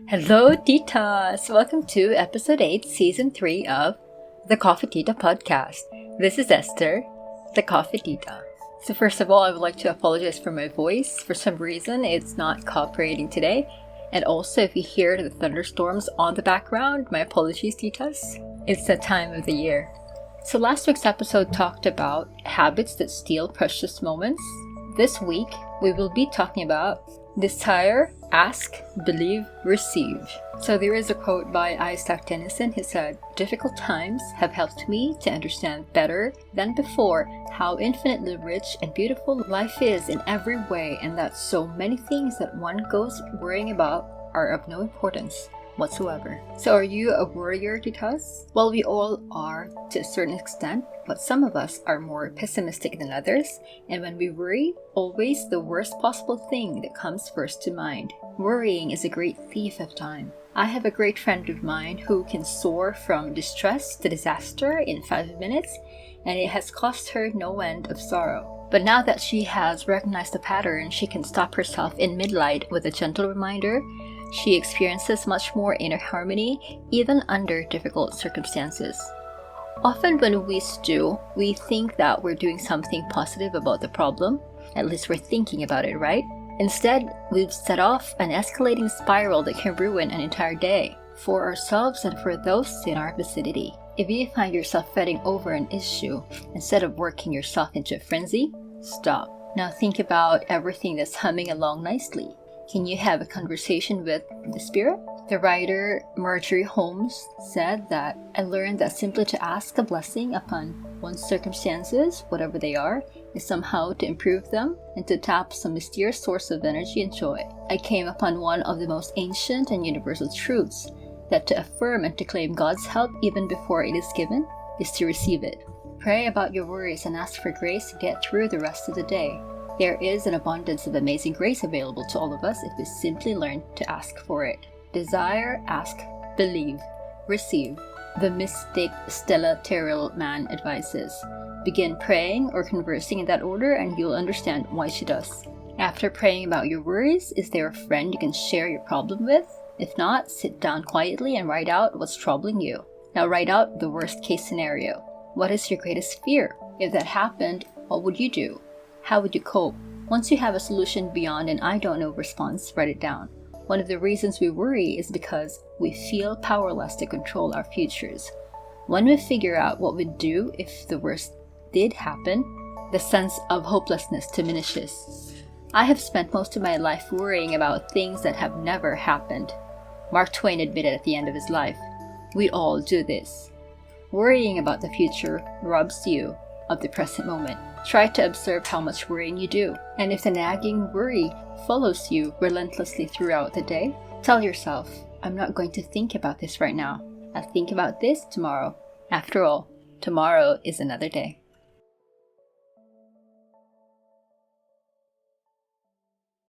Hello, Titas! Welcome to episode 8, season 3 of the Coffee Tita podcast. This is Esther, the Coffee Tita. So first of all, I would like to apologize for my voice. For some reason, it's not cooperating today. And also, if you hear the thunderstorms on the background, my apologies, Titas. It's that time of the year. So last week's episode talked about habits that steal precious moments. This week, we will be talking about desire, ask, believe, receive. So there is a quote by Isaac Tennyson. He said, "Difficult times have helped me to understand better than before how infinitely rich and beautiful life is in every way, and that so many things that one goes worrying about are of no importance whatsoever." So are you a worrier, Titas? Well, we all are to a certain extent, but some of us are more pessimistic than others, and when we worry, always the worst possible thing that comes first to mind. Worrying is a great thief of time. I have a great friend of mine who can soar from distress to disaster in 5 minutes, and it has cost her no end of sorrow. But now that she has recognized the pattern, she can stop herself in mid-light with a gentle reminder. She experiences much more inner harmony, even under difficult circumstances. Often when we stew, we think that we're doing something positive about the problem. At least we're thinking about it, right? Instead, we've set off an escalating spiral that can ruin an entire day for ourselves and for those in our vicinity. If you find yourself fretting over an issue instead of working yourself into a frenzy, stop. Now think about everything that's humming along nicely. Can you have a conversation with the spirit? The writer Marjorie Holmes said that, "I learned that simply to ask a blessing upon one's circumstances, whatever they are, is somehow to improve them and to tap some mysterious source of energy and joy. I came upon one of the most ancient and universal truths, that to affirm and to claim God's help even before it is given is to receive it. Pray about your worries and ask for grace to get through the rest of the day. There is an abundance of amazing grace available to all of us if we simply learn to ask for it. Desire, ask, believe, receive." The mystic Stella Terrell Mann advises, "Begin praying or conversing in that order and you'll understand why she does." After praying about your worries, is there a friend you can share your problem with? If not, sit down quietly and write out what's troubling you. Now write out the worst case scenario. What is your greatest fear? If that happened, what would you do? How would you cope? Once you have a solution beyond an "I don't know" response, write it down. One of the reasons we worry is because we feel powerless to control our futures. When we figure out what we'd do if the worst did happen, the sense of hopelessness diminishes. I have spent most of my life worrying about things that have never happened. Mark Twain admitted at the end of his life, "We all do this." Worrying about the future robs you of the present moment. Try to observe how much worrying you do, and if the nagging worry follows you relentlessly throughout the day, tell yourself, "I'm not going to think about this right now. I'll think about this tomorrow. After all, tomorrow is another day."